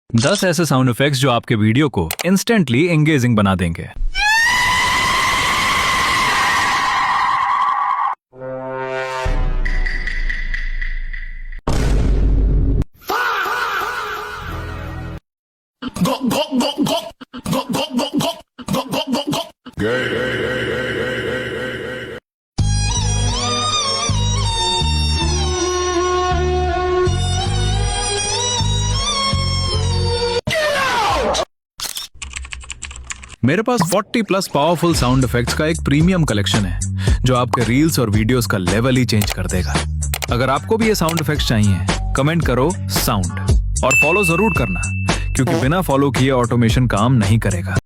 10 ऐसे sound effects जो आपके वीडियो को इंस्टेंटली एंगेजिंग बना देंगे। मेरे पास 40 प्लस पावरफुल साउंड इफेक्ट्स का एक प्रीमियम कलेक्शन है जो आपके रील्स और वीडियोस का लेवल ही चेंज कर देगा। अगर आपको भी ये साउंड इफेक्ट्स चाहिए, कमेंट करो साउंड और फॉलो जरूर करना, क्योंकि बिना फॉलो किए ऑटोमेशन काम नहीं करेगा।